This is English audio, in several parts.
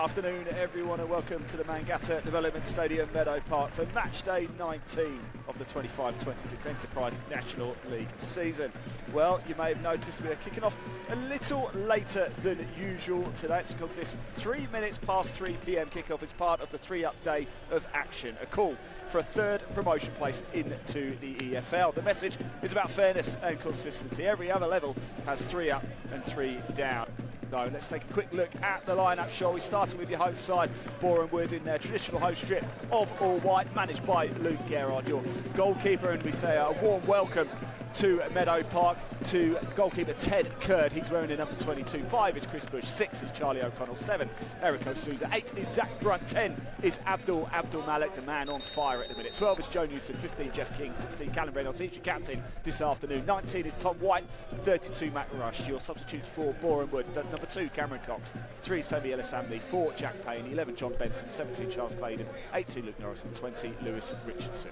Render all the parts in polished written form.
afternoon, everyone, and welcome to the Mangata Development Stadium, Meadow Park, for match day 19 of the 25-26 Enterprise National League season. Well, you may have noticed we are kicking off a little later than usual today. It's because this 3 minutes past 3 p.m. kickoff is part of the three-up day of action, a call for a third promotion place into the EFL. The message is about fairness and consistency. Every other level has 3 up and 3 down. Though, let's take a quick look at the lineup, shall we? Starting with your home side, Boreham in their traditional home strip of all white, managed by Luke Gerard, your goalkeeper, and we say a warm welcome to Meadow Park to goalkeeper Ted Curd. He's wearing the number 22. 5 is Chris Bush, 6 is Charlie O'Connell, 7 Eric O'Souza, 8 is Zach Brunt, 10 is Abdul Malik, the man on fire at the minute, 12 is Joe Newton, 15 Jeff King, 16 Callum Reynolds, he's your captain this afternoon, 19 is Tom White, 32 Matt Rush, your substitutes for Boreham Wood, number 2 Cameron Cox, 3 is Femi Elisambli, 4 Jack Payne, 11 John Benson, 17 Charles Claydon, 18 Luke Norris and 20 Lewis Richardson.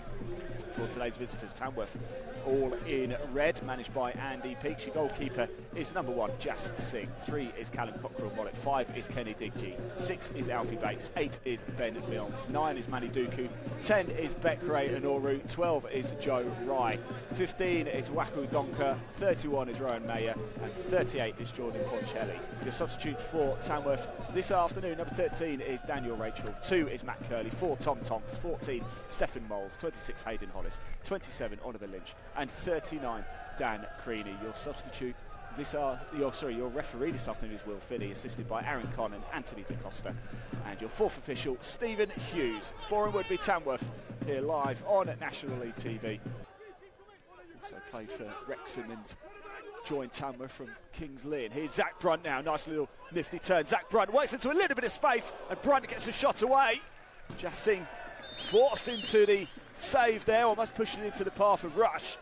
For today's visitors, Tamworth all in red, managed by Andy Peaks. Your goalkeeper is number 1, Jas Singh. 3 is Callum Cockrell-Mollett. 5 is Kenny Diggy. 6 is Alfie Bates. 8 is Ben Milnes. 9 is Manny Duku. 10 is Bekray Anoru. 12 is Joe Rye. 15 is Waku Donker. 31 is Rowan Mayer. And 38 is Jordan Poncelli. Your substitutes for Tamworth this afternoon, number 13 is Daniel Rachel. 2 is Matt Curley. 4 Tom Tonks. 14 Stephen Moles. 26 Hayden Hollis. 27 Oliver Lynch. And 39 Dan Creaney. Your substitute your referee this afternoon is Will Finney, assisted by Aaron Conn and Anthony DaCosta. And your fourth official, Stephen Hughes. Boreham Wood v Tamworth, here live on National League TV. Also play for Wrexham and join Tamworth from Kings Lynn. Here's Zach Brunt now, nice little nifty turn. Zach Brunt works into a little bit of space and Brunt gets a shot away. Jas Singh forced into the save there, almost pushing it into the path of Rush.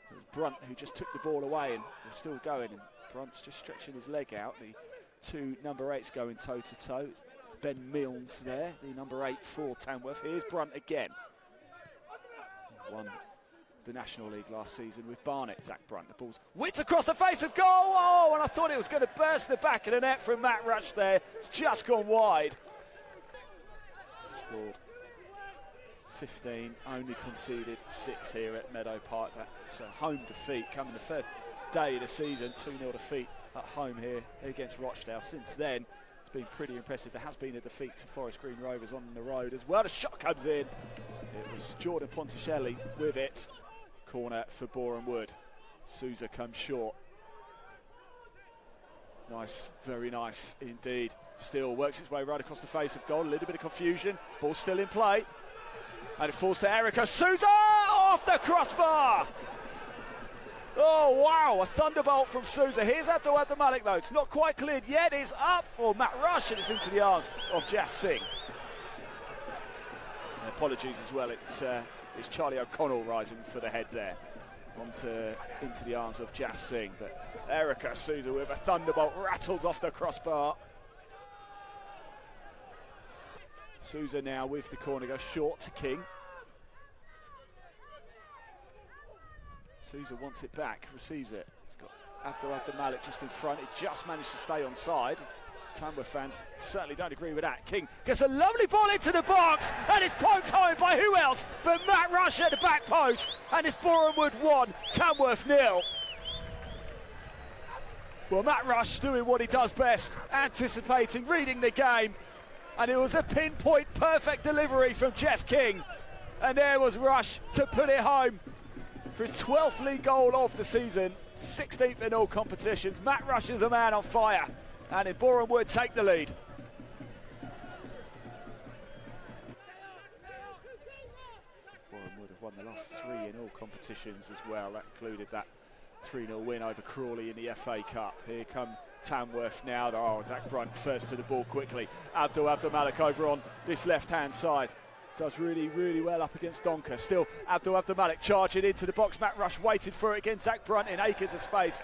It was Brunt who just took the ball away, and they're still going, and Brunt's just stretching his leg out. The 2 number 8s going toe to toe. Ben Milnes there, the number 8 for Tamworth. Here's Brunt again. He won the National League last season with Barnet. Zach Brunt, the ball's whipped across the face of goal. Oh, and I thought it was going to burst the back of the net from Matt Rush there. It's just gone wide. Scored 15, only conceded 6 here at Meadow Park. That's a home defeat coming the first day of the season, 2-0 defeat at home here against Rochdale. Since then, it's been pretty impressive. There has been a defeat to Forest Green Rovers on the road as well. The shot comes in. It was Jordan Ponticelli with it. Corner for Boreham Wood. Souza comes short. Nice, very nice indeed. Still works its way right across the face of goal. A little bit of confusion. Ball still in play. And it falls to Eric Souza off the crossbar. Oh, wow, a thunderbolt from Souza. Here's Abdul Malik, though. It's not quite cleared yet. It's up for Matt Rush, and it's into the arms of Jas Singh. Apologies as well. It's Charlie O'Connell rising for the head there. Into the arms of Jas Singh. But Eric Souza with a thunderbolt rattles off the crossbar. Souza now with the corner, goes short to King. Souza wants it back, receives it. He's got Abdul Malik just in front. He just managed to stay on side. Tamworth fans certainly don't agree with that. King gets a lovely ball into the box, and it's poked home by who else but Matt Rush at the back post. And it's Boreham Wood 1, Tamworth 0. Well, Matt Rush doing what he does best, anticipating, reading the game. And it was a pinpoint perfect delivery from Jeff King. And there was Rush to put it home for his 12th league goal of the season, 16th in all competitions. Matt Rush is a man on fire. And in Boreham Wood take the lead. Boreham Wood have won the last 3 in all competitions as well. That included that 3-0 win over Crawley in the FA Cup. Here come Tamworth now. Oh, Zach Brunt first to the ball quickly. Abdul Malik over on this left-hand side. Does really, really well up against Donker. Still Abdul Malik charging into the box. Matt Rush waited for it against Zach Brunt in acres of space.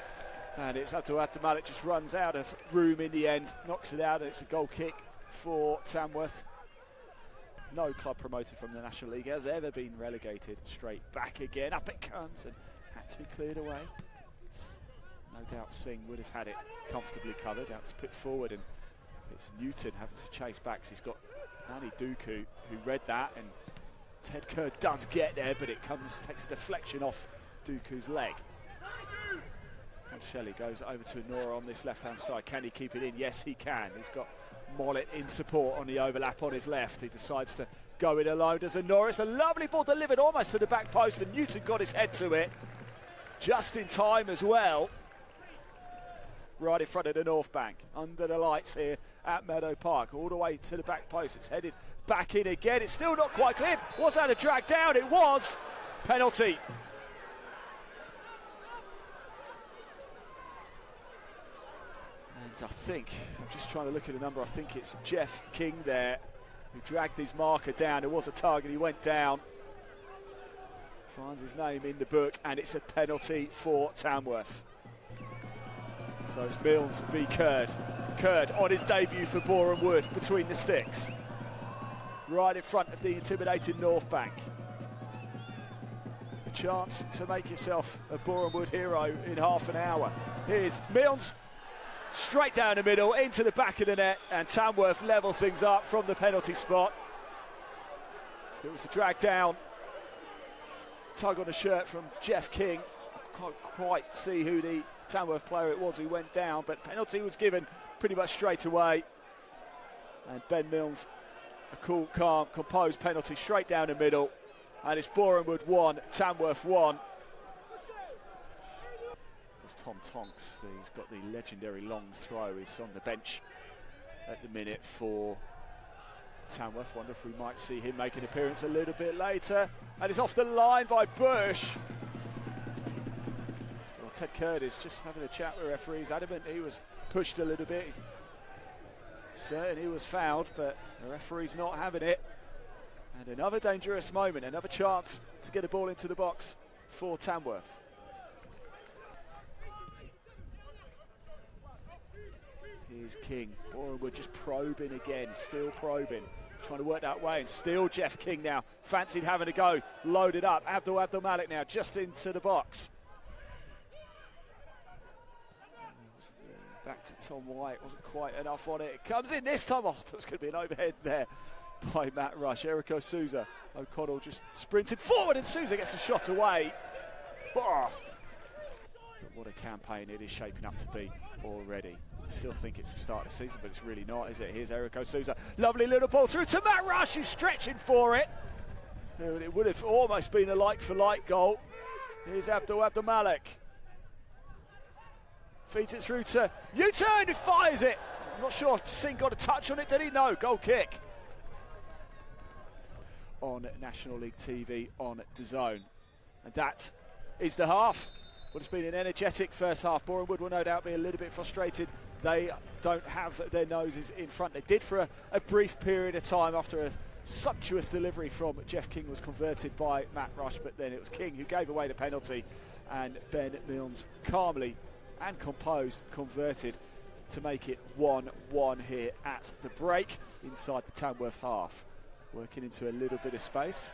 And it's Abdul Malik just runs out of room in the end. Knocks it out, and it's a goal kick for Tamworth. No club promoted from the National League has ever been relegated. Straight back again. Up it comes and had to be cleared away. No doubt Singh would have had it comfortably covered. That was put forward, and It's Newton having to chase back because he's got Andy Dooku, who read that, and Ted Kerr does get there, but it takes a deflection off Dooku's leg. Shelley goes over to Nora on this left-hand side. Can he keep it in? Yes, he can. He's got Mollett in support on the overlap on his left. He decides to go it alone. Does Nora. It's a lovely ball delivered almost to the back post, and Newton got his head to it just in time as well. Right in front of the North Bank, under the lights here at Meadow Park, all the way to the back post. It's headed back in again. It's still not quite clear. Was that a drag down? It was. Penalty. And I think, I'm just trying to look at the number, I think it's Jeff King there who dragged his marker down. It was a target, he went down. Finds his name in the book, and it's a penalty for Tamworth. So it's Milnes v Curd. Curd on his debut for Boreham Wood between the sticks. Right in front of the intimidating North Bank. A chance to make yourself a Boreham Wood hero in half an hour. Here's Milnes, straight down the middle, into the back of the net, and Tamworth level things up from the penalty spot. It was a drag down. Tug on the shirt from Jeff King. I can't quite see who the Tamworth player it was who went down, but penalty was given pretty much straight away. And Ben Milnes, a cool, calm, composed penalty straight down the middle. And it's Boreham Wood 1, Tamworth 1. Tom Tonks, he's got the legendary long throw. He's on the bench at the minute for Tamworth. Wonder if we might see him make an appearance a little bit later. And it's off the line by Bush. Well, Ted Curtis just having a chat with referees. Adamant he was pushed a little bit. He's certain he was fouled, but the referee's not having it. And another dangerous moment, another chance to get a ball into the box for Tamworth. Here's King. Boreham Wood just probing again, still probing, trying to work that way, and still Jeff King now fancied having a go, loaded up. Abdul Malik now just into the box. Back to Tom White, wasn't quite enough on it. It comes in this time. Oh, there was going to be an overhead there by Matt Rush. Eriko Souza, O'Connell just sprinted forward, and Souza gets the shot away. Oh. But what a campaign it is shaping up to be already. I still think it's the start of the season, but it's really not, is it? Here's Eriko Souza. Lovely little ball through to Matt Rush, who's stretching for it. It would have almost been a like-for-like goal. Here's Abdul Malik. Feeds it through to U-turn, who fires it. I'm not sure if Singh got a touch on it, did he? No, goal kick. On National League TV on DAZN. And that is the half. Well, it's been an energetic first half. Boreham Wood will no doubt be a little bit frustrated. They don't have their noses in front. They did for a brief period of time after a sumptuous delivery from Jeff King was converted by Matt Rush, but then it was King who gave away the penalty, and Ben Milnes calmly and composed converted to make it 1-1 here at the break inside the Tamworth half. Working into a little bit of space.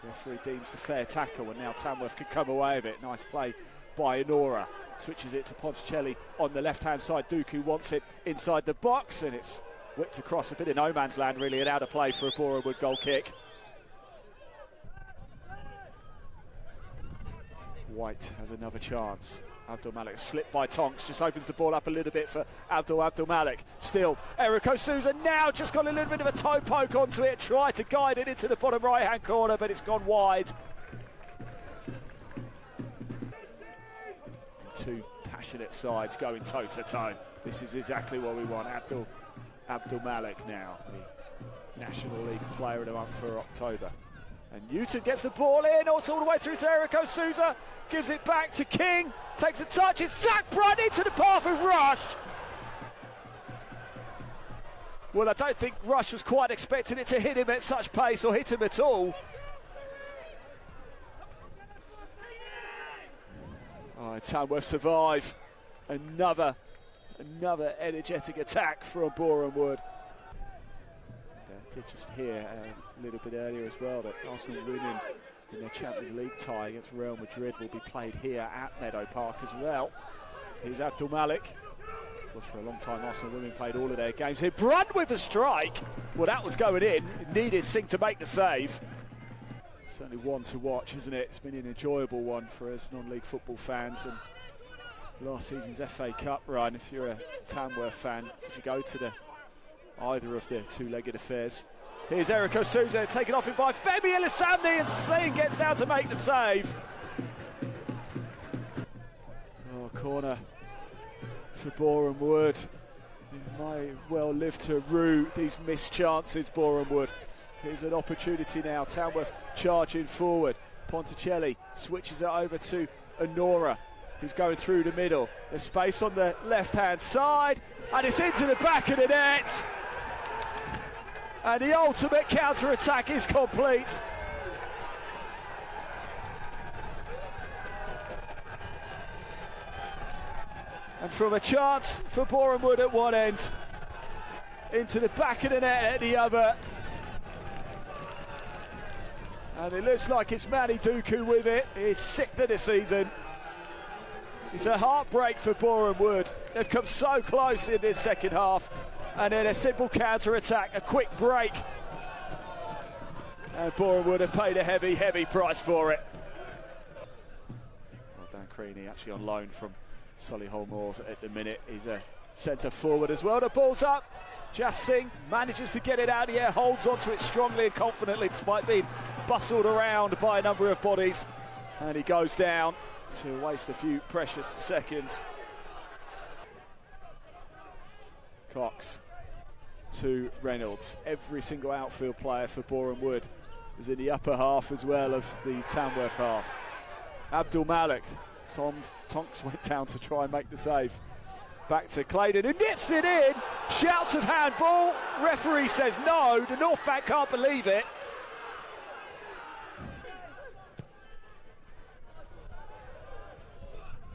Referee deems the fair tackle, and now Tamworth can come away with it. Nice play by Enora. Switches it to Ponticelli on the left-hand side. Dooku wants it inside the box, and it's whipped across a bit of no man's land, really, and out of play for a Boreham Wood goal kick. White has another chance. Abdul Malik slipped by Tonks, just opens the ball up a little bit for Abdul Malik. Still, Eriko Souza now just got a little bit of a toe poke onto it, tried to guide it into the bottom right-hand corner, but it's gone wide. And two passionate sides going toe-to-toe. This is exactly what we want. Abdul Malik now, the National League Player of the Month for October. And Newton gets the ball in, also all the way through to Eriko Souza, gives it back to King, takes a touch, it's Zach Brunt into the path of Rush. Well, I don't think Rush was quite expecting it to hit him at such pace, or hit him at all. Oh, and Tamworth survive. Another energetic attack from Boreham Wood. Did just hear a little bit earlier as well that Arsenal winning in their Champions League tie against Real Madrid will be played here at Meadow Park as well. Here's Abdul Malik. Of course, for a long time, Arsenal women played all of their games here. Brunt with a strike. Well, that was going in. It needed Singh to make the save. Certainly one to watch, isn't it? It's been an enjoyable one for us non-league football fans. And last season's FA Cup run, if you're a Tamworth fan, did you go to either of the two-legged affairs? Here's Erica Souza taken off him by Femi Elisamni, and Singh gets down to make the save. Oh, corner for Boreham Wood. They might well live to rue these missed chances, Boreham Wood. Here's an opportunity now. Tamworth charging forward. Ponticelli switches it over to Honora, who's going through the middle. There's space on the left-hand side, and it's into the back of the net. And the ultimate counter-attack is complete. And from a chance for Boreham Wood at one end, into the back of the net at the other. And it looks like it's Manny Duku with it. He's sixth of the season. It's a heartbreak for Boreham Wood. They've come so close in this second half. And then a simple counter-attack, a quick break. And Boreham Wood have paid a heavy, heavy price for it. Well, Dan Creaney actually on loan from Solihull Moors at the minute. He's a centre forward as well. The ball's up. Jas Singh manages to get it out of the air, holds onto it strongly and confidently despite being bustled around by a number of bodies. And he goes down to waste a few precious seconds. Cox to Reynolds. Every single outfield player for Boreham Wood is in the upper half as well of the Tamworth half. Abdul Malik. Tonks went down to try and make the save. Back to Claydon, who nips it in. Shouts of handball. Referee says no. The North Bank can't believe it.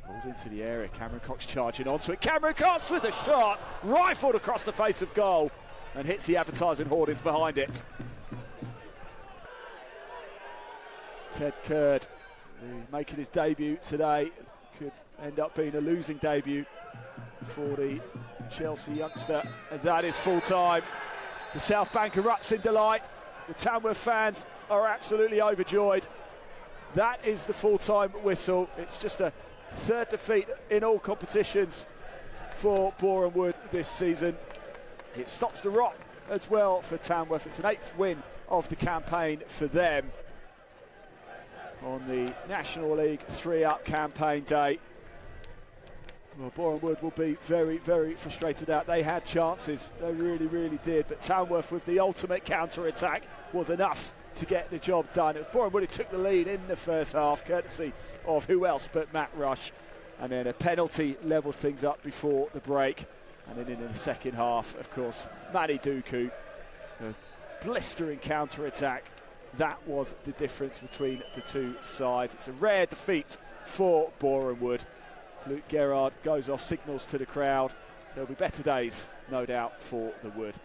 Ball's into the area. Cameron Cox charging onto it. Cameron Cox with a shot. Rifled across the face of goal and hits the advertising hoardings behind it. Ted Curd, making his debut today, could end up being a losing debut for the Chelsea youngster, and that is full time. The South Bank erupts in delight. The Tamworth fans are absolutely overjoyed. That is the full-time whistle. It's just a third defeat in all competitions for Boreham Wood this season. It stops the rot as well for Tamworth. It's an 8th win of the campaign for them on the National League 3-up campaign day. Well, Boreham Wood will be very, very frustrated with that. They had chances, they really, really did, but Tamworth with the ultimate counter-attack was enough to get the job done. It was Boreham Wood who took the lead in the first half, courtesy of who else but Matt Rush, and then a penalty levelled things up before the break, and then in the second half, of course, Manny Duku, a blistering counter-attack. That was the difference between the two sides. It's a rare defeat for Boreham Wood. Luke Gerrard goes off, signals to the crowd. There'll be better days, no doubt, for the Wood.